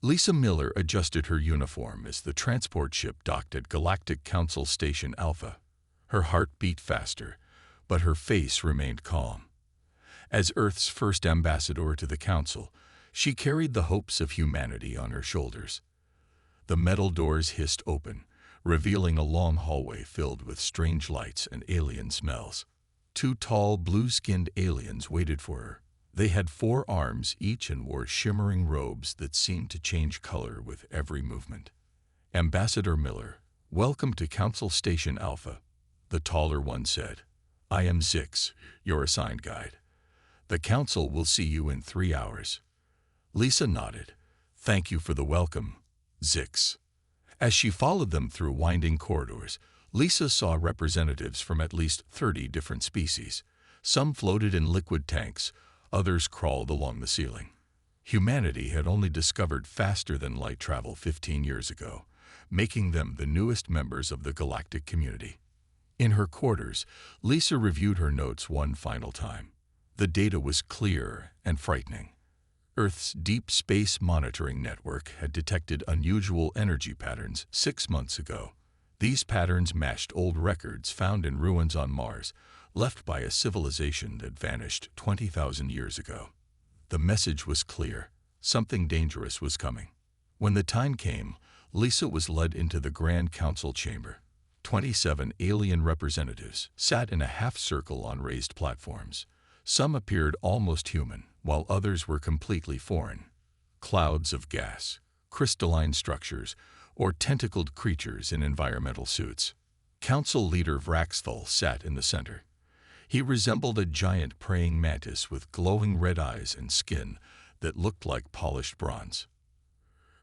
Lisa Miller adjusted her uniform as the transport ship docked at Galactic Council Station Alpha. Her heart beat faster, but her face remained calm. As Earth's first ambassador to the Council, she carried the hopes of humanity on her shoulders. The metal doors hissed open, revealing a long hallway filled with strange lights and alien smells. Two tall, blue-skinned aliens waited for her. They had 4 arms each and wore shimmering robes that seemed to change color with every movement. "Ambassador Miller, welcome to Council Station Alpha," the taller one said. "I am Zix, your assigned guide. The Council will see you in 3 hours." Lisa nodded. "Thank you for the welcome, Zix." As she followed them through winding corridors, Lisa saw representatives from at least 30 different species. Some floated in liquid tanks, others crawled along the ceiling. Humanity had only discovered faster-than-light travel 15 years ago, making them the newest members of the galactic community. In her quarters, Lisa reviewed her notes one final time. The data was clear and frightening. Earth's Deep Space Monitoring Network had detected unusual energy patterns 6 months ago. These patterns matched old records found in ruins on Mars, left by a civilization that vanished 20,000 years ago. The message was clear. Something dangerous was coming. When the time came, Lisa was led into the Grand Council chamber. 27 alien representatives sat in a half-circle on raised platforms. Some appeared almost human, while others were completely foreign. Clouds of gas, crystalline structures, or tentacled creatures in environmental suits. Council leader Vraxthal sat in the center. He resembled a giant praying mantis with glowing red eyes and skin that looked like polished bronze.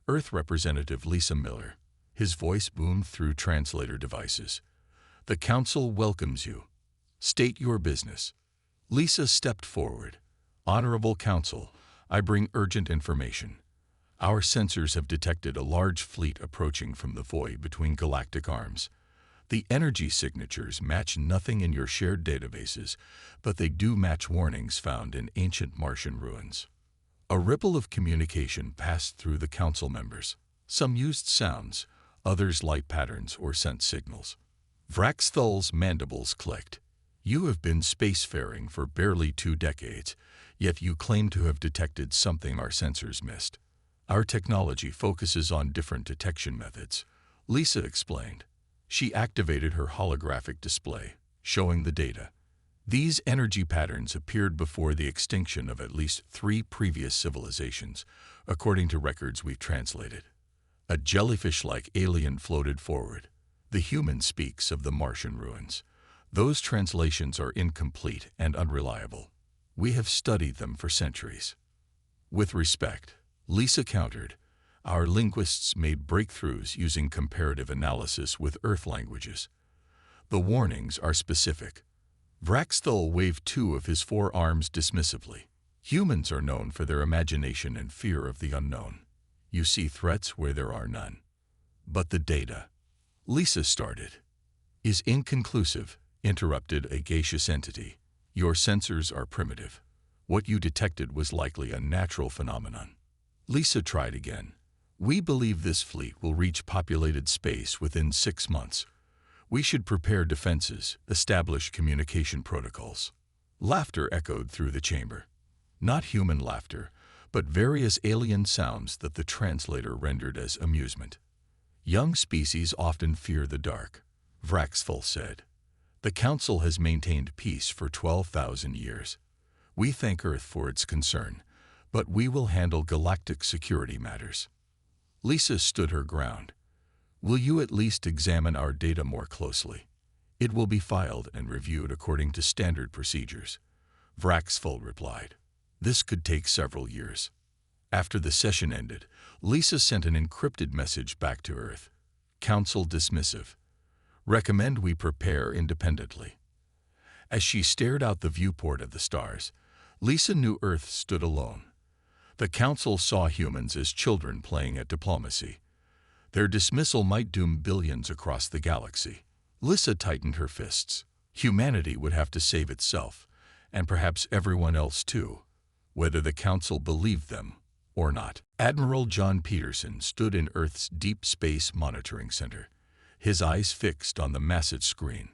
Earth Representative Lisa Miller. His voice boomed through translator devices. "The Council welcomes you. State your business." Lisa stepped forward. "Honorable Council, I bring urgent information. Our sensors have detected a large fleet approaching from the void between galactic arms. The energy signatures match nothing in your shared databases, but they do match warnings found in ancient Martian ruins." A ripple of communication passed through the Council members. Some used sounds, others light patterns or sent signals. Vraxthal's mandibles clicked. "You have been spacefaring for barely 2 decades, yet you claim to have detected something our sensors missed. Our technology focuses on different detection methods," Lisa explained. She activated her holographic display, showing the data. These energy patterns appeared before the extinction of at least 3 previous civilizations, according to records we've translated. A jellyfish-like alien floated forward. The human speaks of the Martian ruins. Those translations are incomplete and unreliable. We have studied them for centuries. With respect, Lisa countered, "Our linguists made breakthroughs using comparative analysis with Earth languages. The warnings are specific." Vraxthal waved 2 of his 4 arms dismissively. "Humans are known for their imagination and fear of the unknown. You see threats where there are none. But the data," Lisa started, "is inconclusive," interrupted a gaseous entity. "Your sensors are primitive. What you detected was likely a natural phenomenon." Lisa tried again. "We believe this fleet will reach populated space within 6 months. We should prepare defenses, establish communication protocols." Laughter echoed through the chamber. Not human laughter, but various alien sounds that the translator rendered as amusement. "Young species often fear the dark," Vraxthal said. "The Council has maintained peace for 12,000 years. We thank Earth for its concern, but we will handle galactic security matters." Lisa stood her ground. "Will you at least examine our data more closely? It will be filed and reviewed according to standard procedures." Vraxthal replied. "This could take several years." After the session ended, Lisa sent an encrypted message back to Earth. "Council dismissive. Recommend we prepare independently." As she stared out the viewport of the stars, Lisa knew Earth stood alone. The Council saw humans as children playing at diplomacy. Their dismissal might doom billions across the galaxy. Lisa tightened her fists. Humanity would have to save itself, and perhaps everyone else too, whether the Council believed them or not. Admiral John Peterson stood in Earth's Deep Space Monitoring Center, his eyes fixed on the massive screen.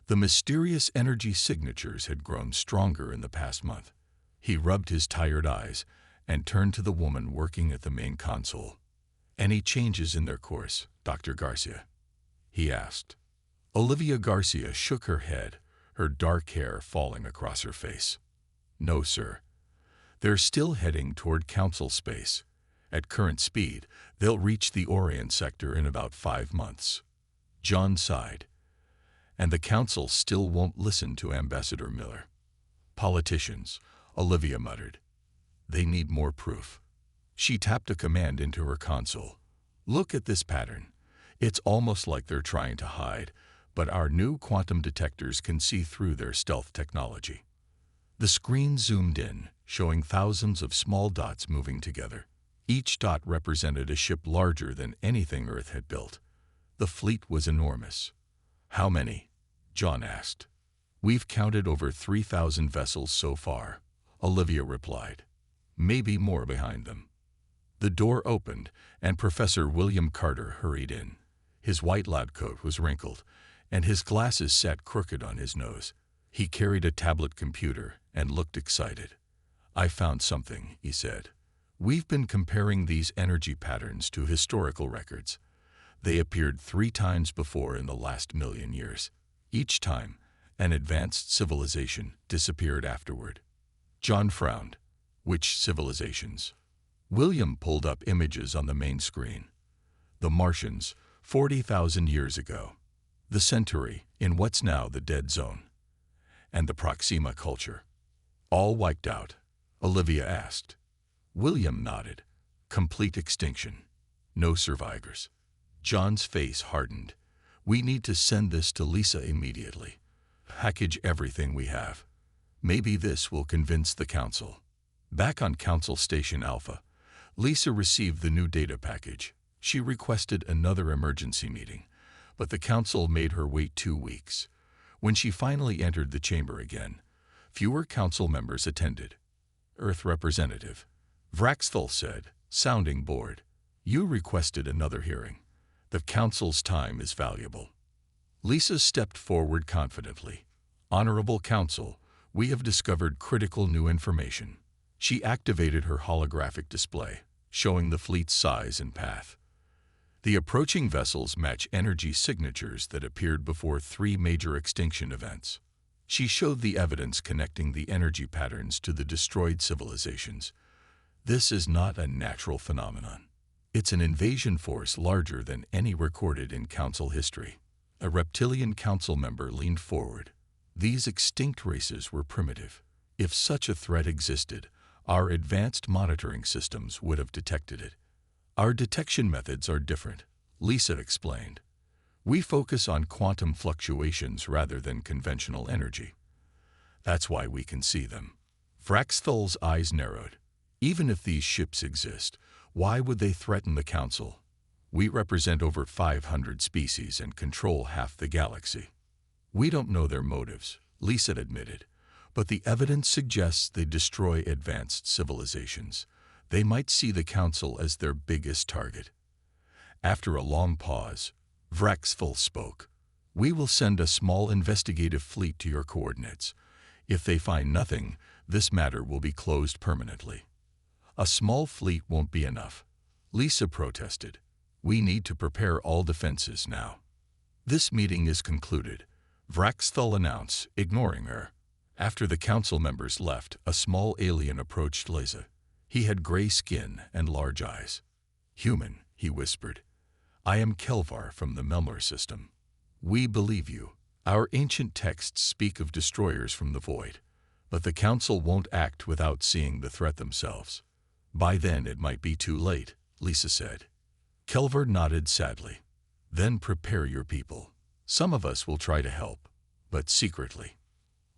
The mysterious energy signatures had grown stronger in the past month. He rubbed his tired eyes and turned to the woman working at the main console. "Any changes in their course, Dr. Garcia?" he asked. Olivia Garcia shook her head, her dark hair falling across her face. "No, sir. They're still heading toward Council space. At current speed, they'll reach the Orient sector in about 5 months." John sighed. "And the Council still won't listen to Ambassador Miller." "Politicians," Olivia muttered. "They need more proof." She tapped a command into her console. "Look at this pattern. It's almost like they're trying to hide, but our new quantum detectors can see through their stealth technology." The screen zoomed in, showing thousands of small dots moving together. Each dot represented a ship larger than anything Earth had built. The fleet was enormous. "How many?" John asked. "We've counted over 3,000 vessels so far," Olivia replied. "Maybe more behind them." The door opened, and Professor William Carter hurried in. His white lab coat was wrinkled, and his glasses sat crooked on his nose. He carried a tablet computer and looked excited. "I found something," he said. "We've been comparing these energy patterns to historical records. They appeared 3 times before in the last 1,000,000 years. Each time, an advanced civilization disappeared afterward." John frowned. "Which civilizations?" William pulled up images on the main screen. "The Martians, 40,000 years ago. The Centauri, in what's now the Dead Zone. And the Proxima culture." "All wiped out?" Olivia asked. William nodded. "Complete extinction. No survivors." John's face hardened. "We need to send this to Lisa immediately. Package everything we have. Maybe this will convince the Council." Back on Council Station Alpha, Lisa received the new data package. She requested another emergency meeting, but the Council made her wait 2 weeks. When she finally entered the chamber again, fewer Council members attended. Earth Representative Vraxthal said, sounding bored, "You requested another hearing. The Council's time is valuable." Lisa stepped forward confidently. "Honorable Council, we have discovered critical new information." She activated her holographic display, showing the fleet's size and path. The approaching vessels match energy signatures that appeared before 3 major extinction events. She showed the evidence connecting the energy patterns to the destroyed civilizations. "This is not a natural phenomenon. It's an invasion force larger than any recorded in Council history." A reptilian Council member leaned forward. "These extinct races were primitive. If such a threat existed, our advanced monitoring systems would have detected it. Our detection methods are different," Lisa explained. "We focus on quantum fluctuations rather than conventional energy. That's why we can see them." Vraxthal's eyes narrowed. "Even if these ships exist, why would they threaten the Council? We represent over 500 species and control half the galaxy." "We don't know their motives," Lisa admitted, "but the evidence suggests they destroy advanced civilizations. They might see the Council as their biggest target." After a long pause, Vraxthal spoke. "We will send a small investigative fleet to your coordinates. If they find nothing, this matter will be closed permanently." "A small fleet won't be enough," Lisa protested. "We need to prepare all defenses now." "This meeting is concluded," Vraxthal announced, ignoring her. After the Council members left, a small alien approached Lisa. He had gray skin and large eyes. "Human," he whispered. "I am Kelvar from the Melmor system. We believe you. Our ancient texts speak of destroyers from the void, but the Council won't act without seeing the threat themselves. By then it might be too late," Lisa said. Kelvar nodded sadly. "Then prepare your people. Some of us will try to help, but secretly."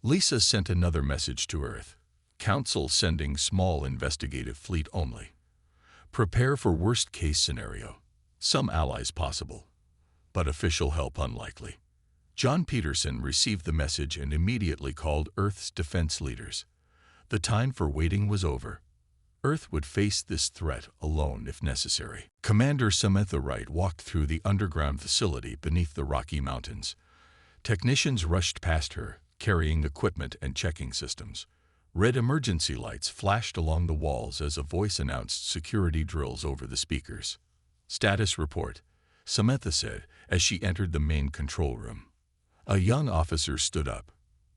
Lisa sent another message to Earth. "Council sending small investigative fleet only. Prepare for worst-case scenario. Some allies possible, but official help unlikely." John Peterson received the message and immediately called Earth's defense leaders. The time for waiting was over. Earth would face this threat alone if necessary. Commander Samantha Wright walked through the underground facility beneath the Rocky Mountains. Technicians rushed past her, carrying equipment and checking systems. Red emergency lights flashed along the walls as a voice announced security drills over the speakers. "Status report," Samantha said as she entered the main control room. A young officer stood up.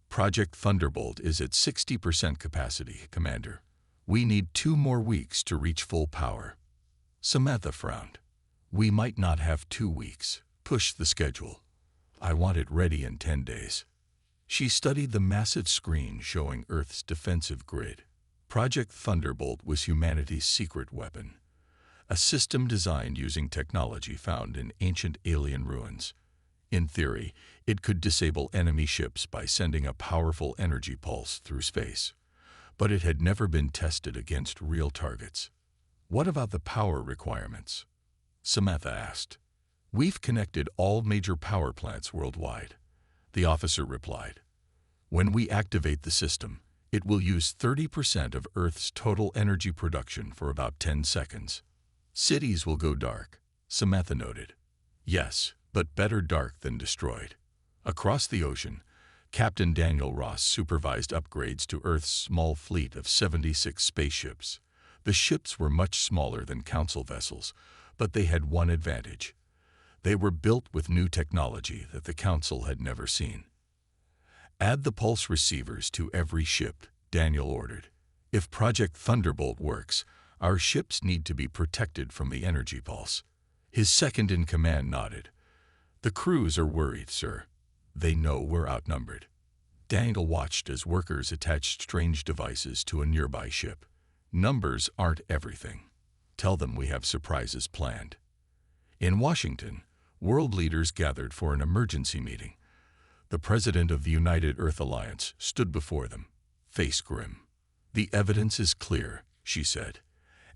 "Project Thunderbolt is at 60% capacity, Commander. We need 2 more weeks to reach full power." Samantha frowned. "We might not have 2 weeks. Push the schedule. I want it ready in 10 days. She studied the massive screen showing Earth's defensive grid. Project Thunderbolt was humanity's secret weapon, a system designed using technology found in ancient alien ruins. In theory, it could disable enemy ships by sending a powerful energy pulse through space. But it had never been tested against real targets. "What about the power requirements?" Samantha asked. "We've connected all major power plants worldwide," the officer replied. "When we activate the system, it will use 30% of Earth's total energy production for about 10 seconds. Cities will go dark," Samantha noted. "Yes, but better dark than destroyed." Across the ocean, Captain Daniel Ross supervised upgrades to Earth's small fleet of 76 spaceships. The ships were much smaller than Council vessels, but they had one advantage. They were built with new technology that the Council had never seen. "Add the pulse receivers to every ship," Daniel ordered. "If Project Thunderbolt works, our ships need to be protected from the energy pulse." His second-in-command nodded. "The crews are worried, sir. They know we're outnumbered." Daniel watched as workers attached strange devices to a nearby ship. "Numbers aren't everything. Tell them we have surprises planned." In Washington, world leaders gathered for an emergency meeting. The president of the United Earth Alliance stood before them, face grim. "The evidence is clear," she said.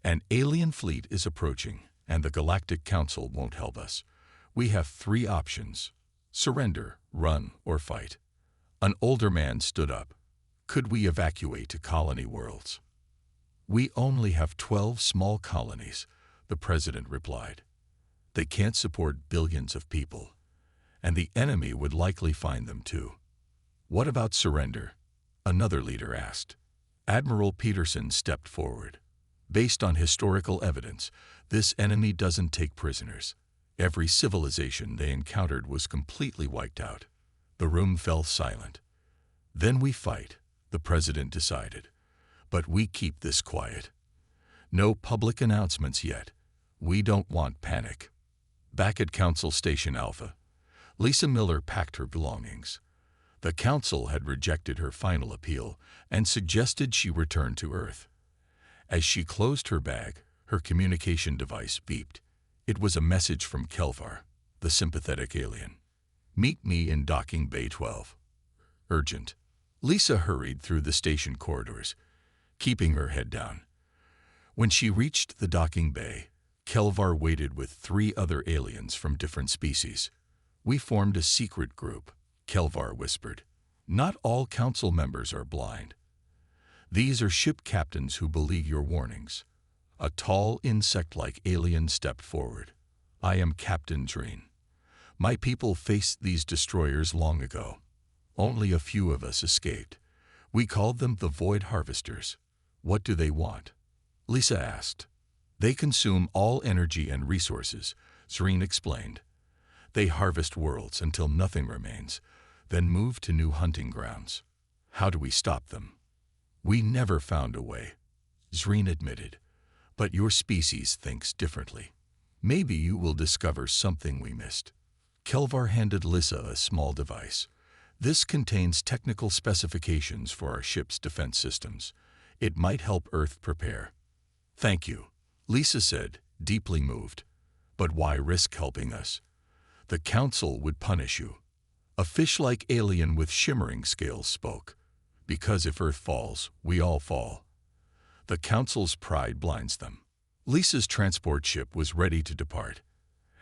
"An alien fleet is approaching, and the Galactic Council won't help us. We have 3 options: surrender, run, or fight." An older man stood up. "Could we evacuate to colony worlds?" "We only have 12 small colonies," the president replied. "They can't support billions of people, and the enemy would likely find them too." "What about surrender?" another leader asked. Admiral Peterson stepped forward. "Based on historical evidence, this enemy doesn't take prisoners. Every civilization they encountered was completely wiped out." The room fell silent. "Then we fight," the president decided. "But we keep this quiet. No public announcements yet. We don't want panic." Back at Council Station Alpha, Lisa Miller packed her belongings. The Council had rejected her final appeal and suggested she return to Earth. As she closed her bag, her communication device beeped. It was a message from Kelvar, the sympathetic alien. "Meet me in docking bay 12. Urgent." Lisa hurried through the station corridors, keeping her head down. When she reached the docking bay, Kelvar waited with 3 other aliens from different species. "We formed a secret group," Kelvar whispered. "Not all Council members are blind. These are ship captains who believe your warnings." A tall, insect-like alien stepped forward. "I am Captain Dreen. My people faced these destroyers long ago. Only a few of us escaped. We called them the Void Harvesters." "What do they want?" Lisa asked. "They consume all energy and resources," Dreen explained. "They harvest worlds until nothing remains, then move to new hunting grounds." "How do we stop them?" "We never found a way," Dreen admitted. "But your species thinks differently. Maybe you will discover something we missed." Kelvar handed Lisa a small device. "This contains technical specifications for our ship's defense systems. It might help Earth prepare." "Thank you," Lisa said, deeply moved. "But why risk helping us? The Council would punish you." A fish-like alien with shimmering scales spoke. "Because if Earth falls, we all fall. The Council's pride blinds them." Lisa's transport ship was ready to depart.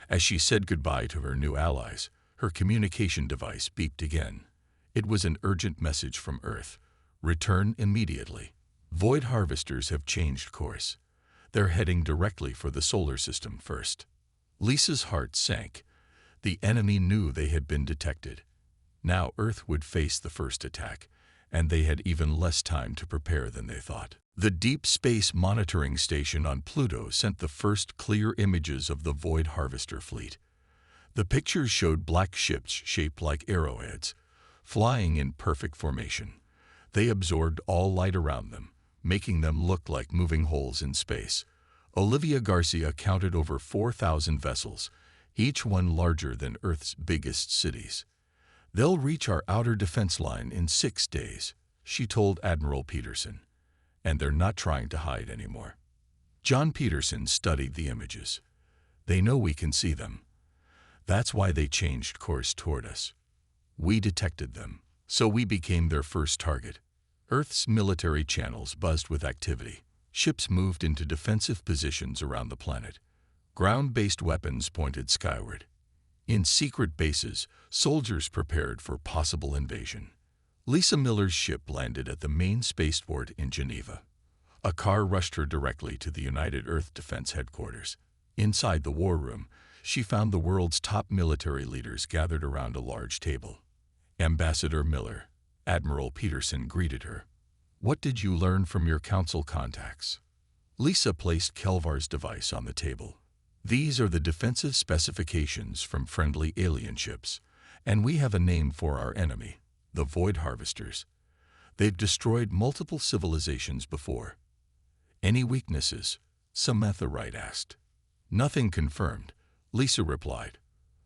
As she said goodbye to her new allies, her communication device beeped again. It was an urgent message from Earth. "Return immediately." Void harvesters have changed course. They're heading directly for the solar system first. Lisa's heart sank. The enemy knew they had been detected. Now Earth would face the first attack, and they had even less time to prepare than they thought. The Deep Space Monitoring Station on Pluto sent the first clear images of the Void Harvester fleet. The pictures showed black ships shaped like arrowheads, flying in perfect formation. They absorbed all light around them, making them look like moving holes in space. Olivia Garcia counted over 4,000 vessels, each one larger than Earth's biggest cities. "They'll reach our outer defense line in 6 days," she told Admiral Peterson. "And they're not trying to hide anymore." John Peterson studied the images. "They know we can see them. That's why they changed course toward us. We detected them, so we became their first target." Earth's military channels buzzed with activity. Ships moved into defensive positions around the planet. Ground-based weapons pointed skyward. In secret bases, soldiers prepared for possible invasion. Lisa Miller's ship landed at the main spaceport in Geneva. A car rushed her directly to the United Earth Defense Headquarters. Inside the war room, she found the world's top military leaders gathered around a large table. Ambassador Miller, Admiral Peterson greeted her. "What did you learn from your council contacts?" Lisa placed Kelvar's device on the table. "These are the defensive specifications from friendly alien ships, and we have a name for our enemy, the Void Harvesters. They've destroyed multiple civilizations before." "Any weaknesses?" Samantha Wright asked. "Nothing confirmed," Lisa replied.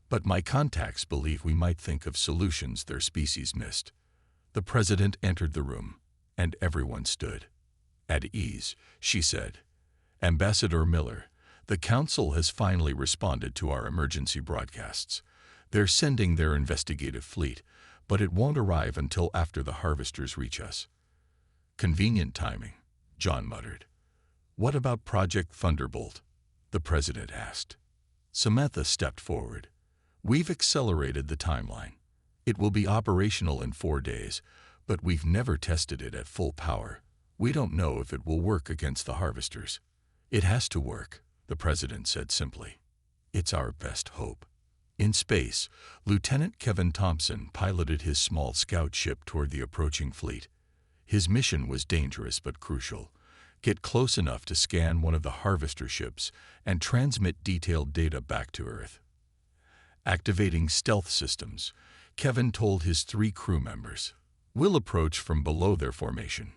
"But my contacts believe we might think of solutions their species missed." The president entered the room, and everyone stood. "At ease," she said. "Ambassador Miller, the council has finally responded to our emergency broadcasts. They're sending their investigative fleet, but it won't arrive until after the harvesters reach us." "Convenient timing," John muttered. "What about Project Thunderbolt?" the president asked. Samantha stepped forward. "We've accelerated the timeline. It will be operational in 4 days, but we've never tested it at full power. We don't know if it will work against the harvesters." "It has to work," the president said simply. "It's our best hope." In space, Lieutenant Kevin Thompson piloted his small scout ship toward the approaching fleet. His mission was dangerous but crucial. Get close enough to scan one of the harvester ships and transmit detailed data back to Earth. Activating stealth systems, Kevin told his 3 crew members. "We'll approach from below their formation."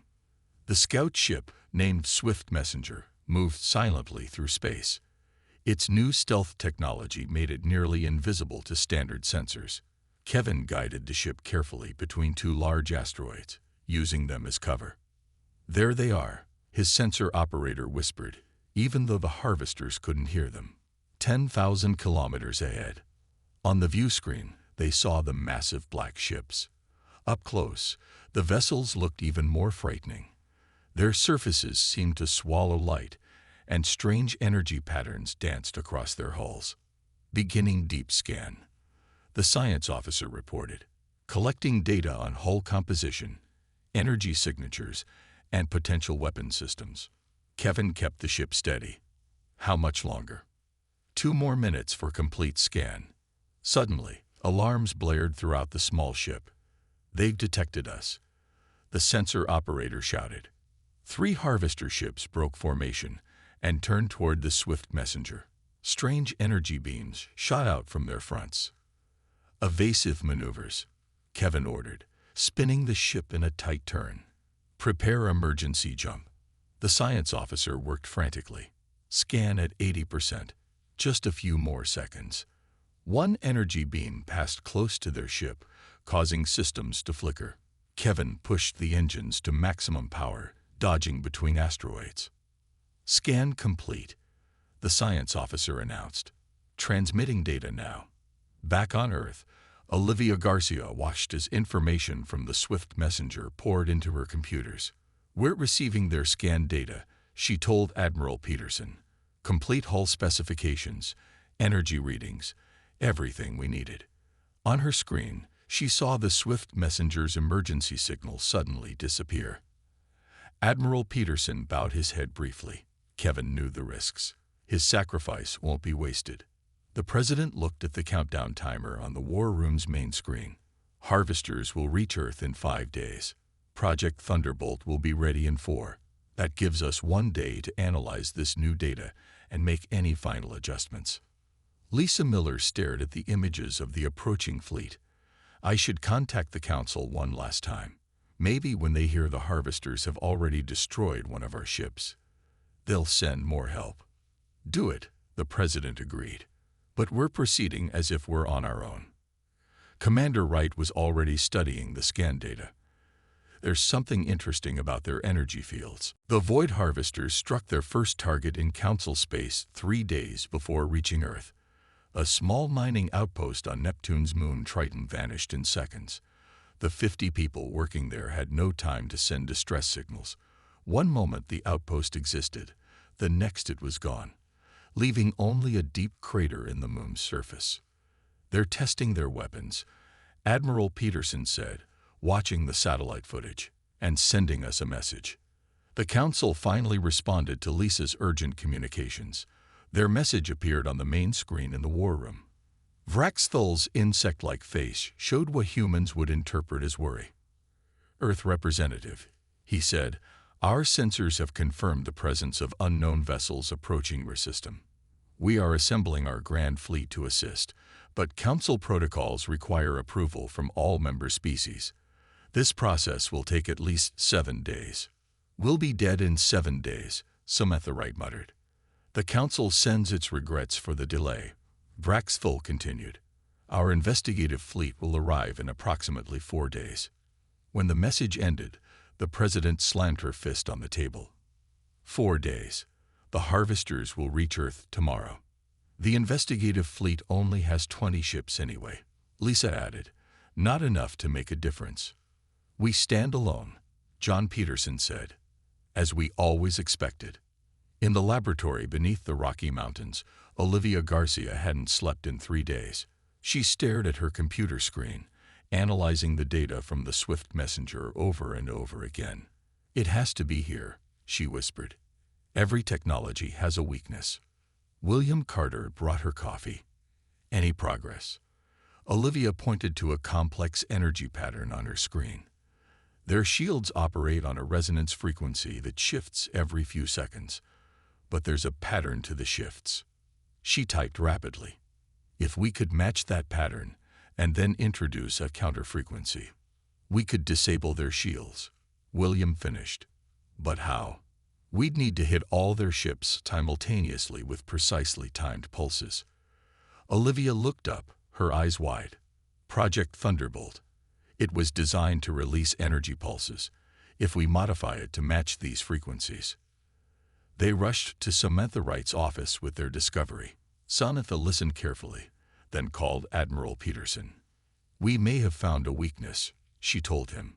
The scout ship, named Swift Messenger, moved silently through space. Its new stealth technology made it nearly invisible to standard sensors. Kevin guided the ship carefully between 2 large asteroids, using them as cover. "There they are," his sensor operator whispered, even though the harvesters couldn't hear them. 10,000 kilometers ahead. On the view screen, they saw the massive black ships. Up close, the vessels looked even more frightening. Their surfaces seemed to swallow light, and strange energy patterns danced across their hulls. "Beginning deep scan," the science officer reported, "collecting data on hull composition, energy signatures, and potential weapon systems." Kevin kept the ship steady. "How much longer?" 2 more minutes for complete scan." Suddenly, alarms blared throughout the small ship. "They've detected us," the sensor operator shouted. 3 harvester ships broke formation and turned toward the Swift Messenger. Strange energy beams shot out from their fronts. "Evasive maneuvers," Kevin ordered, spinning the ship in a tight turn. "Prepare emergency jump." The science officer worked frantically. "Scan at 80%. Just a few more seconds." 1 energy beam passed close to their ship, causing systems to flicker. Kevin pushed the engines to maximum power, dodging between asteroids. "Scan complete," the science officer announced. "Transmitting data now." Back on Earth, Olivia Garcia watched as information from the Swift Messenger poured into her computers. "We're receiving their scanned data," she told Admiral Peterson. "Complete hull specifications, energy readings, everything we needed." On her screen, she saw the Swift Messenger's emergency signal suddenly disappear. Admiral Peterson bowed his head briefly. Kevin knew the risks. His sacrifice won't be wasted. The president looked at the countdown timer on the war room's main screen. Harvesters will reach Earth in 5 days. Project Thunderbolt will be ready in 4. That gives us 1 day to analyze this new data and make any final adjustments. Lisa Miller stared at the images of the approaching fleet. I should contact the council one last time. Maybe when they hear the harvesters have already destroyed one of our ships, they'll send more help. Do it, the president agreed. But we're proceeding as if we're on our own. Commander Wright was already studying the scan data. There's something interesting about their energy fields. The Void Harvesters struck their first target in Council space 3 days before reaching Earth. A small mining outpost on Neptune's moon Triton vanished in seconds. The 50 people working there had no time to send distress signals. One moment the outpost existed, the next it was gone, leaving only a deep crater in the moon's surface. They're testing their weapons, Admiral Peterson said, watching the satellite footage and sending us a message. The council finally responded to Lisa's urgent communications. Their message appeared on the main screen in the war room. Vraxthal's insect-like face showed what humans would interpret as worry. Earth representative, he said, our sensors have confirmed the presence of unknown vessels approaching your system. We are assembling our grand fleet to assist, but council protocols require approval from all member species. This process will take at least 7 days. We'll be dead in 7 days, Samantha Wright muttered. The council sends its regrets for the delay. Vraxthal continued. Our investigative fleet will arrive in approximately 4 days. When the message ended, the president slammed her fist on the table. 4 days. The harvesters will reach Earth tomorrow. The investigative fleet only has 20 ships anyway, Lisa added. Not enough to make a difference. We stand alone, John Peterson said, as we always expected. In the laboratory beneath the Rocky Mountains, Olivia Garcia hadn't slept in 3 days. She stared at her computer screen, analyzing the data from the Swift messenger over and over again. It has to be here, she whispered. Every technology has a weakness. William Carter brought her coffee. Any progress? Olivia pointed to a complex energy pattern on her screen. Their shields operate on a resonance frequency that shifts every few seconds. But there's a pattern to the shifts. She typed rapidly. If we could match that pattern and then introduce a counter-frequency, we could disable their shields. William finished. But how? We'd need to hit all their ships simultaneously with precisely timed pulses. Olivia looked up, her eyes wide. Project Thunderbolt. It was designed to release energy pulses, if we modify it to match these frequencies. They rushed to Samantha Wright's office with their discovery. Samantha listened carefully, then called Admiral Peterson. We may have found a weakness, she told him.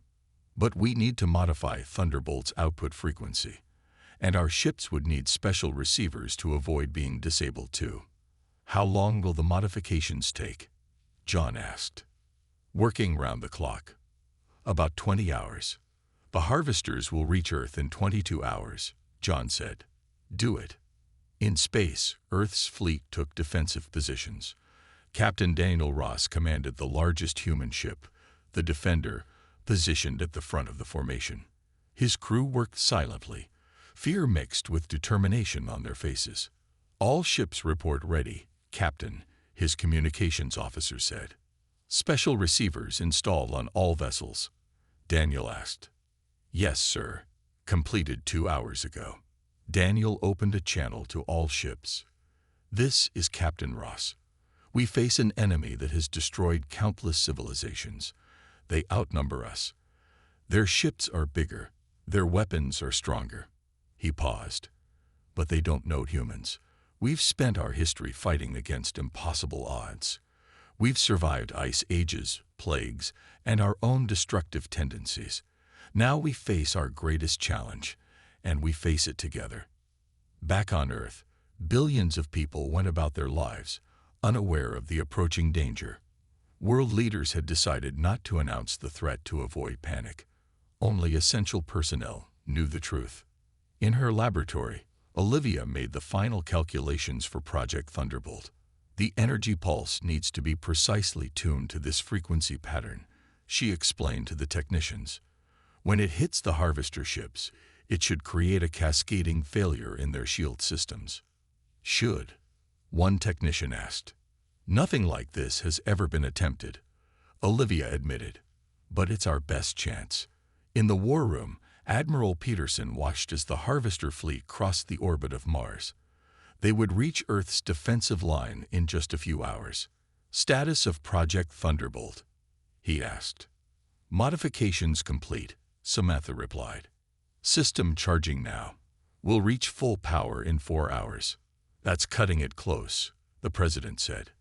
But we need to modify Thunderbolt's output frequency, and our ships would need special receivers to avoid being disabled too. How long will the modifications take? John asked. Working round the clock. About 20 hours. The harvesters will reach Earth in 22 hours, John said. Do it. In space, Earth's fleet took defensive positions. Captain Daniel Ross commanded the largest human ship, the Defender, positioned at the front of the formation. His crew worked silently, fear mixed with determination on their faces. All ships report ready, Captain, his communications officer said. Special receivers installed on all vessels? Daniel asked. Yes, sir. Completed 2 hours ago. Daniel opened a channel to all ships. This is Captain Ross. We face an enemy that has destroyed countless civilizations. They outnumber us. Their ships are bigger. Their weapons are stronger. He paused. But they don't know humans. We've spent our history fighting against impossible odds. We've survived ice ages, plagues, and our own destructive tendencies. Now we face our greatest challenge, and we face it together. Back on Earth, billions of people went about their lives, unaware of the approaching danger. World leaders had decided not to announce the threat to avoid panic. Only essential personnel, knew the truth. In her laboratory, Olivia made the final calculations for Project Thunderbolt. The energy pulse needs to be precisely tuned to this frequency pattern, she explained to the technicians. When it hits the harvester ships, it should create a cascading failure in their shield systems. Should? One technician asked. Nothing like this has ever been attempted, Olivia admitted. But it's our best chance. In the war room, Admiral Peterson watched as the harvester fleet crossed the orbit of Mars. They would reach Earth's defensive line in just a few hours. Status of Project Thunderbolt? He asked. Modifications complete, Samantha replied. System charging now. We'll reach full power in 4 hours. That's cutting it close, the president said.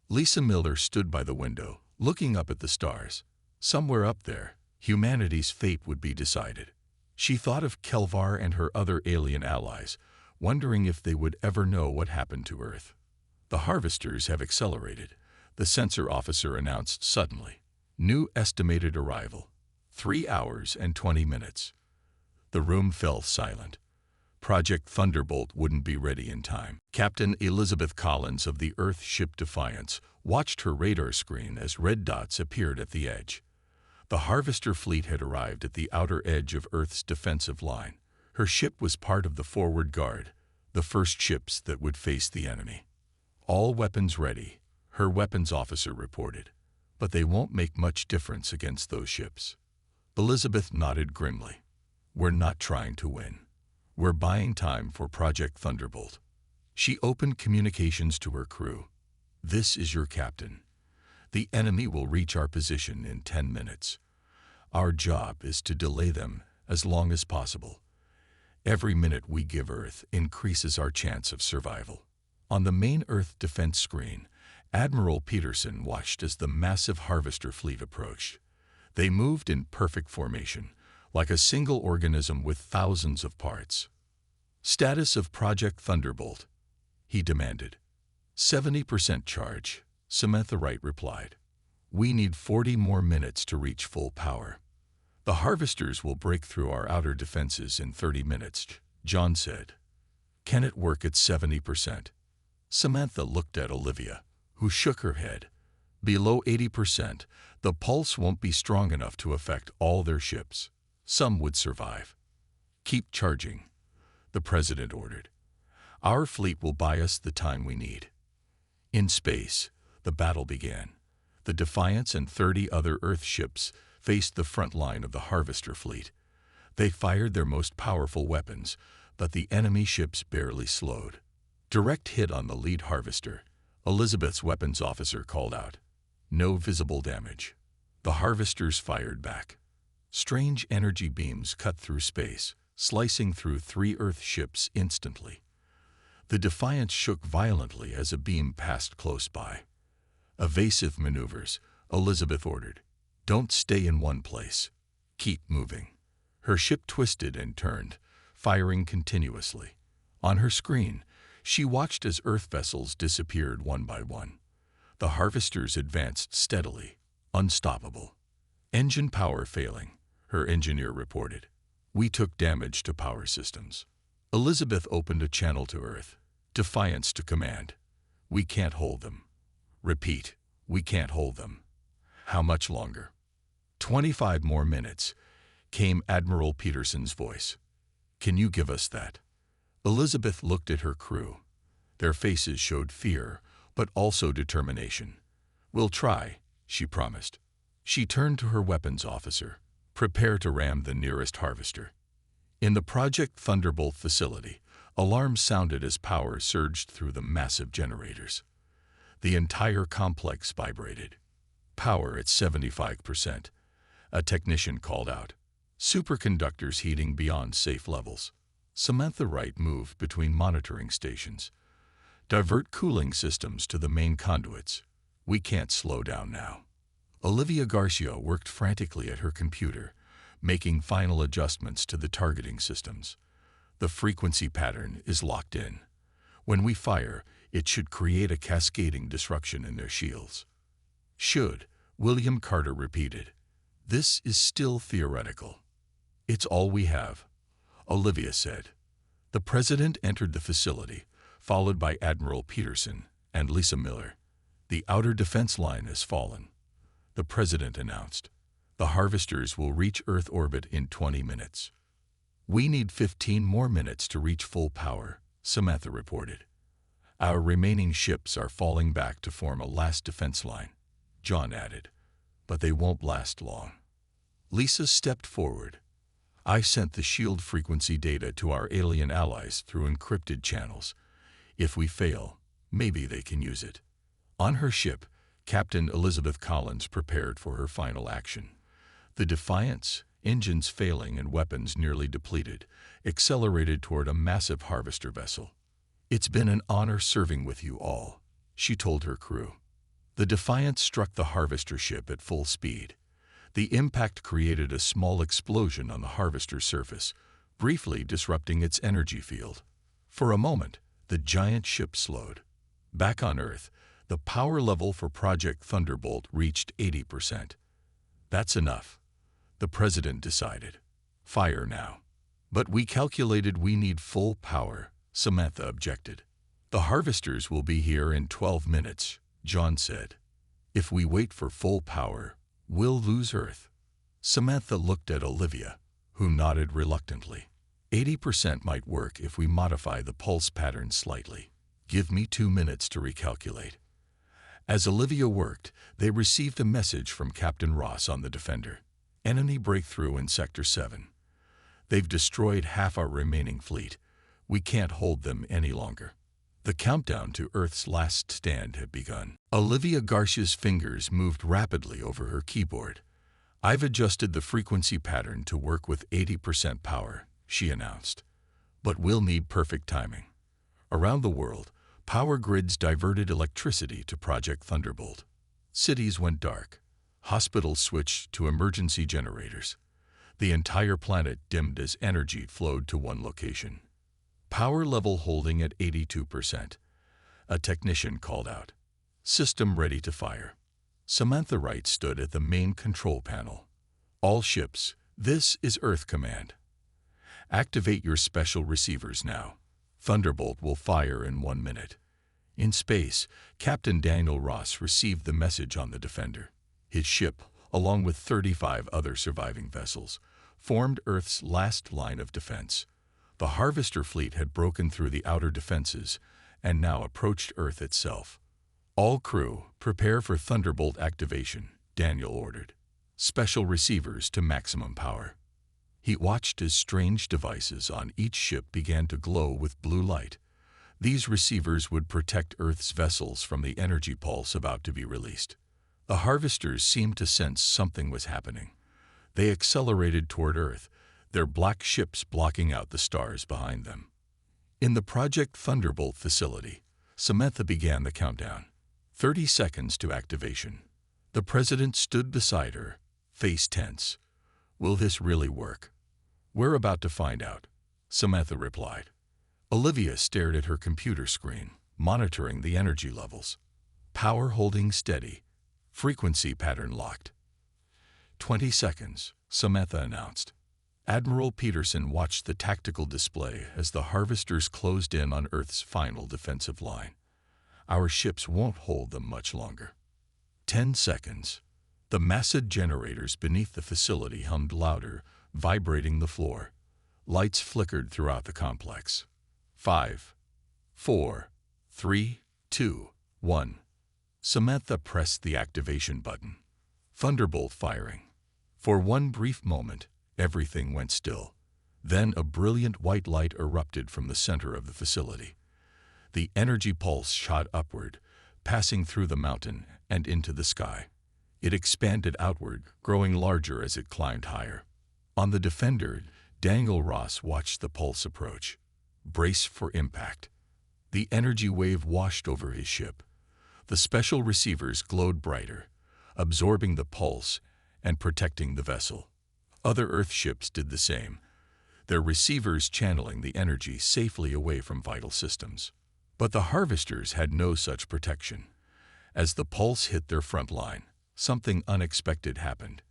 Lisa Miller stood by the window, looking up at the stars. Somewhere up there, humanity's fate would be decided. She thought of Kelvar and her other alien allies, wondering if they would ever know what happened to Earth. The harvesters have accelerated, the sensor officer announced suddenly. New estimated arrival, 3 hours and 20 minutes. The room fell silent. Project Thunderbolt wouldn't be ready in time. Captain Elizabeth Collins of the Earth ship Defiance watched her radar screen as red dots appeared at the edge. The harvester fleet had arrived at the outer edge of Earth's defensive line. Her ship was part of the forward guard, the first ships that would face the enemy. All weapons ready, her weapons officer reported. But they won't make much difference against those ships. Elizabeth nodded grimly. We're not trying to win. We're buying time for Project Thunderbolt. She opened communications to her crew. This is your captain. The enemy will reach our position in 10 minutes. Our job is to delay them as long as possible. Every minute we give Earth increases our chance of survival. On the main Earth defense screen, Admiral Peterson watched as the massive harvester fleet approached. They moved in perfect formation, like a single organism with thousands of parts. Status of Project Thunderbolt? He demanded. 70% charge, Samantha Wright replied. We need 40 more minutes to reach full power. The harvesters will break through our outer defenses in 30 minutes, John said. Can it work at 70%? Samantha looked at Olivia, who shook her head. Below 80%, the pulse won't be strong enough to affect all their ships. Some would survive. Keep charging, the president ordered. Our fleet will buy us the time we need. In space, the battle began. The Defiance and 30 other Earth ships faced the front line of the harvester fleet. They fired their most powerful weapons, but the enemy ships barely slowed. Direct hit on the lead harvester, Elizabeth's weapons officer called out. No visible damage. The harvesters fired back. Strange energy beams cut through space, slicing through 3 Earth ships instantly. The Defiance shook violently as a beam passed close by. Evasive maneuvers, Elizabeth ordered. Don't stay in one place. Keep moving. Her ship twisted and turned, firing continuously. On her screen, she watched as Earth vessels disappeared one by one. The harvesters advanced steadily, unstoppable. Engine power failing, her engineer reported. We took damage to power systems. Elizabeth opened a channel to Earth. Defiance to command. We can't hold them. Repeat, we can't hold them. How much longer? 25 more minutes, came Admiral Peterson's voice. Can you give us that? Elizabeth looked at her crew. Their faces showed fear, but also determination. We'll try, she promised. She turned to her weapons officer. Prepare to ram the nearest harvester. In the Project Thunderbolt facility, alarms sounded as power surged through the massive generators. The entire complex vibrated. Power at 75%. A technician called out. Superconductors heating beyond safe levels. Samantha Wright moved between monitoring stations. Divert cooling systems to the main conduits. We can't slow down now. Olivia Garcia worked frantically at her computer, making final adjustments to the targeting systems. The frequency pattern is locked in. When we fire, it should create a cascading disruption in their shields. Should, William Carter repeated. This is still theoretical. It's all we have. Olivia said. The president entered the facility, followed by Admiral Peterson and Lisa Miller. The outer defense line has fallen, the president announced. The harvesters will reach Earth orbit in 20 minutes. We need 15 more minutes to reach full power, Samantha reported. Our remaining ships are falling back to form a last defense line, John added. But they won't last long. Lisa stepped forward. I sent the shield frequency data to our alien allies through encrypted channels. If we fail, maybe they can use it. On her ship, Captain Elizabeth Collins prepared for her final action. The Defiance, engines failing and weapons nearly depleted, accelerated toward a massive harvester vessel. It's been an honor serving with you all, she told her crew. The Defiance struck the harvester ship at full speed. The impact created a small explosion on the harvester's surface, briefly disrupting its energy field. For a moment, the giant ship slowed. Back on Earth, the power level for Project Thunderbolt reached 80%. That's enough, the president decided. Fire now. But we calculated we need full power, Samantha objected. The harvesters will be here in 12 minutes, John said. If we wait for full power, we'll lose Earth. Samantha looked at Olivia, who nodded reluctantly. 80% might work if we modify the pulse pattern slightly. Give me 2 minutes to recalculate. As Olivia worked, they received a message from Captain Ross on the Defender. Enemy breakthrough in Sector 7. They've destroyed half our remaining fleet. We can't hold them any longer. The countdown to Earth's last stand had begun. Olivia Garcia's fingers moved rapidly over her keyboard. I've adjusted the frequency pattern to work with 80% power, she announced. But we'll need perfect timing. Around the world, power grids diverted electricity to Project Thunderbolt. Cities went dark. Hospitals switched to emergency generators. The entire planet dimmed as energy flowed to one location. Power level holding at 82%. A technician called out. System ready to fire. Samantha Wright stood at the main control panel. All ships, this is Earth Command. Activate your special receivers now. Thunderbolt will fire in 1 minute. In space, Captain Daniel Ross received the message on the Defender. His ship, along with 35 other surviving vessels, formed Earth's last line of defense. The Harvester fleet had broken through the outer defenses and now approached Earth itself. All crew, prepare for Thunderbolt activation, Daniel ordered. Special receivers to maximum power. He watched as strange devices on each ship began to glow with blue light. These receivers would protect Earth's vessels from the energy pulse about to be released. The harvesters seemed to sense something was happening. They accelerated toward Earth, their black ships blocking out the stars behind them. In the Project Thunderbolt facility, Samantha began the countdown. 30 seconds to activation. The president stood beside her, face tense. Will this really work? We're about to find out, Samantha replied. Olivia stared at her computer screen, monitoring the energy levels. Power holding steady. Frequency pattern locked. 20 seconds, Samantha announced. Admiral Peterson watched the tactical display as the harvesters closed in on Earth's final defensive line. Our ships won't hold them much longer. 10 seconds. The massive generators beneath the facility hummed louder, vibrating the floor. Lights flickered throughout the complex. 5, 4, 3, 2, 1. Samantha pressed the activation button. Thunderbolt firing. For one brief moment, everything went still. Then a brilliant white light erupted from the center of the facility. The energy pulse shot upward, passing through the mountain and into the sky. It expanded outward, growing larger as it climbed higher. On the Defender, Daniel Ross watched the pulse approach. Brace for impact. The energy wave washed over his ship. The special receivers glowed brighter, absorbing the pulse and protecting the vessel. Other Earth ships did the same, their receivers channeling the energy safely away from vital systems. But the harvesters had no such protection. As the pulse hit their front line, something unexpected happened.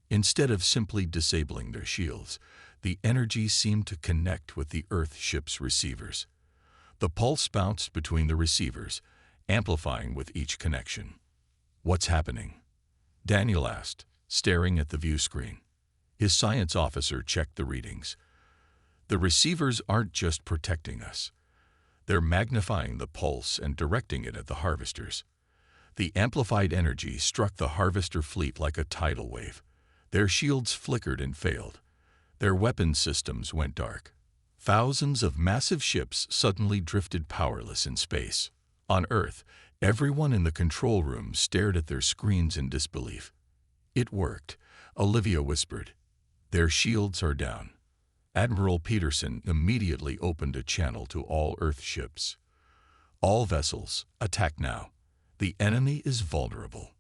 Instead of simply disabling their shields, the energy seemed to connect with the Earth ship's receivers. The pulse bounced between the receivers, amplifying with each connection. "What's happening?" Daniel asked, staring at the view screen. His science officer checked the readings. "The receivers aren't just protecting us. They're magnifying the pulse and directing it at the harvesters." The amplified energy struck the harvester fleet like a tidal wave. Their shields flickered and failed. Their weapons systems went dark. Thousands of massive ships suddenly drifted powerless in space. On Earth, everyone in the control room stared at their screens in disbelief. "It worked," Olivia whispered. "Their shields are down." Admiral Peterson immediately opened a channel to all Earth ships. "All vessels, attack now. The enemy is vulnerable."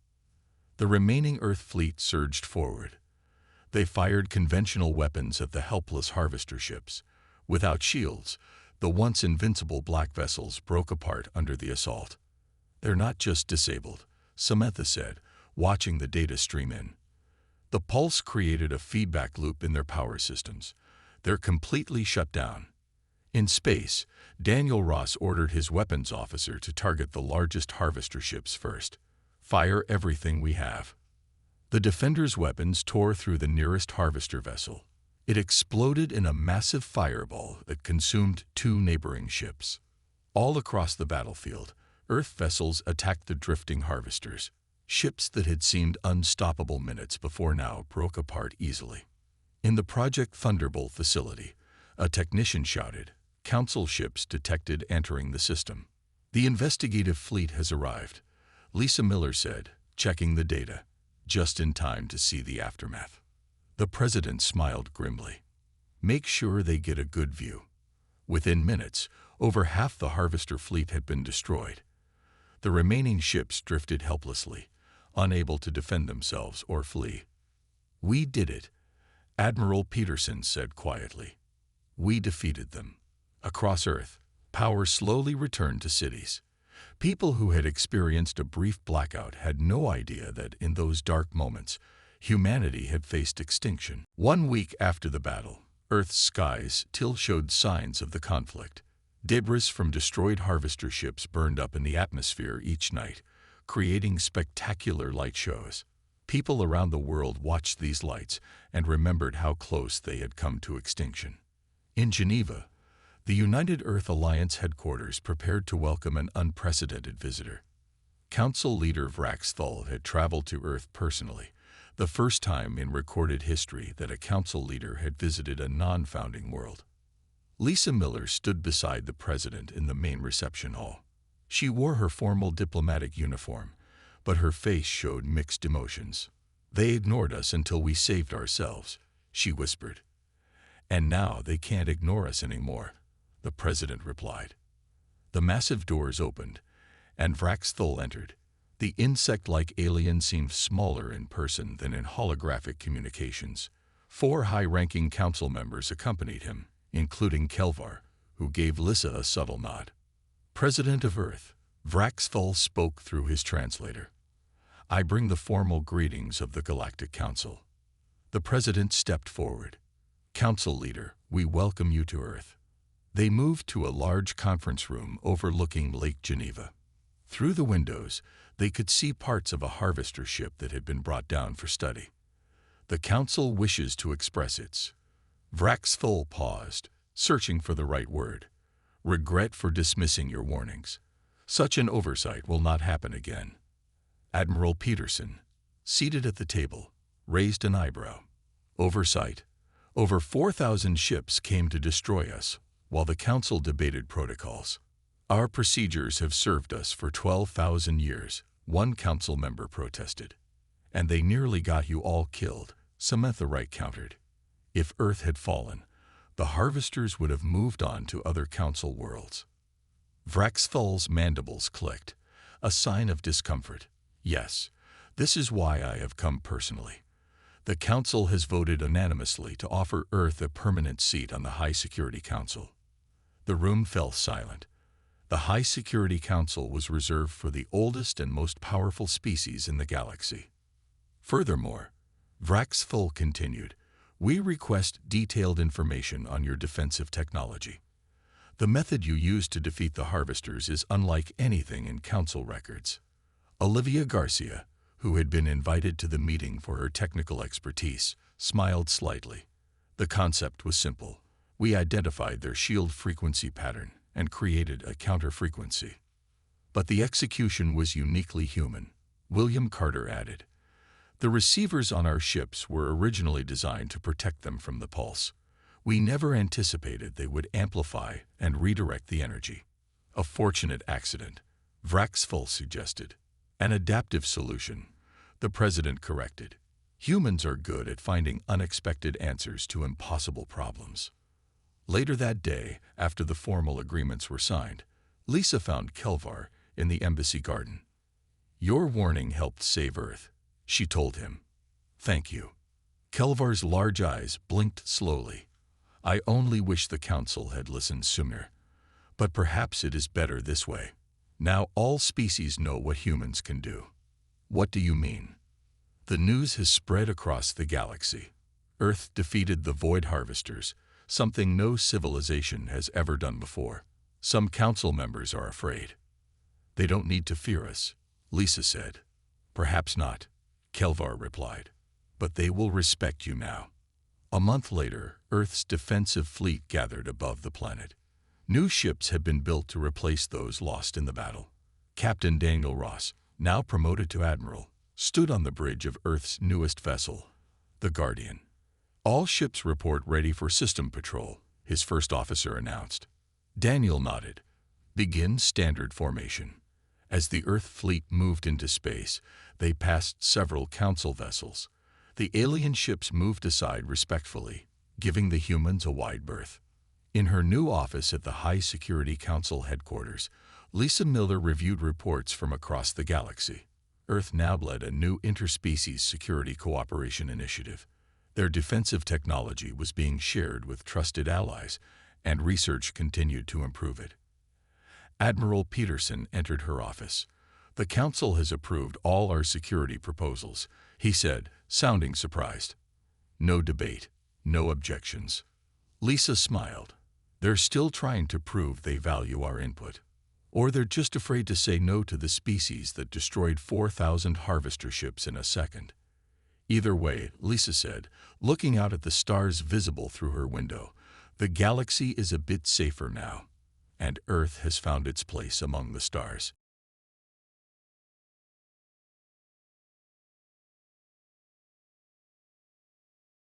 The remaining Earth fleet surged forward. They fired conventional weapons at the helpless harvester ships. Without shields, the once invincible black vessels broke apart under the assault. "They're not just disabled," Samantha said, watching the data stream in. The pulse created a feedback loop in their power systems. "They're completely shut down." In space, Daniel Ross ordered his weapons officer to target the largest harvester ships first. "Fire everything we have." The defender's weapons tore through the nearest harvester vessel. It exploded in a massive fireball that consumed 2 neighboring ships. All across the battlefield, Earth vessels attacked the drifting harvesters. Ships that had seemed unstoppable minutes before now broke apart easily. In the Project Thunderbolt facility, a technician shouted, "Council ships detected entering the system." "The investigative fleet has arrived," Lisa Miller said, checking the data, just in time to see the aftermath. The president smiled grimly. "Make sure they get a good view." Within minutes, over half the harvester fleet had been destroyed. The remaining ships drifted helplessly, unable to defend themselves or flee. "We did it," Admiral Peterson said quietly. "We defeated them." Across Earth, power slowly returned to cities. People who had experienced a brief blackout had no idea that in those dark moments, humanity had faced extinction. 1 week after the battle, Earth's skies still showed signs of the conflict. Debris from destroyed harvester ships burned up in the atmosphere each night, creating spectacular light shows. People around the world watched these lights and remembered how close they had come to extinction. In Geneva, the United Earth Alliance headquarters prepared to welcome an unprecedented visitor. Council leader Vrax Thull had traveled to Earth personally, the first time in recorded history that a council leader had visited a non-founding world. Lisa Miller stood beside the president in the main reception hall. She wore her formal diplomatic uniform, but her face showed mixed emotions. "They ignored us until we saved ourselves," she whispered. "And now they can't ignore us anymore," the president replied. The massive doors opened, and Vrax Thull entered. The insect-like alien seemed smaller in person than in holographic communications. 4 high-ranking council members accompanied him, including Kelvar, who gave Lissa a subtle nod. "President of Earth," Vrax Thull spoke through his translator. "I bring the formal greetings of the Galactic Council." The president stepped forward. "Council leader, we welcome you to Earth." They moved to a large conference room overlooking Lake Geneva. Through the windows, they could see parts of a harvester ship that had been brought down for study. "The Council wishes to express its..." Vrax Thull paused, searching for the right word. "Regret for dismissing your warnings. Such an oversight will not happen again." Admiral Peterson, seated at the table, raised an eyebrow. "Oversight? Over 4,000 ships came to destroy us, while the Council debated protocols. Our procedures have served us for 12,000 years, one council member protested. "And they nearly got you all killed," Samantha Wright countered. "If Earth had fallen, the harvesters would have moved on to other council worlds." Vrax Thull's mandibles clicked, a sign of discomfort. "Yes, this is why I have come personally. The Council has voted unanimously to offer Earth a permanent seat on the High Security Council." The room fell silent. The High Security Council was reserved for the oldest and most powerful species in the galaxy. Furthermore, Vrax Thull continued, We request detailed information on your defensive technology. The method you used to defeat the Harvesters is unlike anything in Council records. Olivia Garcia, who had been invited to the meeting for her technical expertise, smiled slightly. The concept was simple. We identified their shield frequency pattern and created a counter-frequency. But the execution was uniquely human, William Carter added. The receivers on our ships were originally designed to protect them from the pulse. We never anticipated they would amplify and redirect the energy. A fortunate accident, Vraxful suggested. An adaptive solution, the president corrected. Humans are good at finding unexpected answers to impossible problems. Later that day, after the formal agreements were signed, Lisa found Kelvar in the embassy garden. Your warning helped save Earth, she told him. Thank you. Kelvar's large eyes blinked slowly. I only wish the council had listened sooner. But perhaps it is better this way. Now all species know what humans can do. What do you mean? The news has spread across the galaxy. Earth defeated the Void Harvesters, something no civilization has ever done before. Some council members are afraid. They don't need to fear us, Lisa said. Perhaps not, Kelvar replied. But they will respect you now. A month later, Earth's defensive fleet gathered above the planet. New ships had been built to replace those lost in the battle. Captain Daniel Ross, now promoted to admiral, stood on the bridge of Earth's newest vessel, the Guardian. All ships report ready for system patrol, his first officer announced. Daniel nodded. Begin standard formation. As the Earth fleet moved into space, they passed several council vessels. The alien ships moved aside respectfully, giving the humans a wide berth. In her new office at the High Security Council headquarters, Lisa Miller reviewed reports from across the galaxy. Earth now led a new interspecies security cooperation initiative. Their defensive technology was being shared with trusted allies, and research continued to improve it. Admiral Peterson entered her office. The Council has approved all our security proposals, he said, sounding surprised. No debate, no objections. Lisa smiled. They're still trying to prove they value our input. Or they're just afraid to say no to the species that destroyed 4,000 harvester ships in a second. Either way, Lisa said, looking out at the stars visible through her window, the galaxy is a bit safer now, and Earth has found its place among the stars.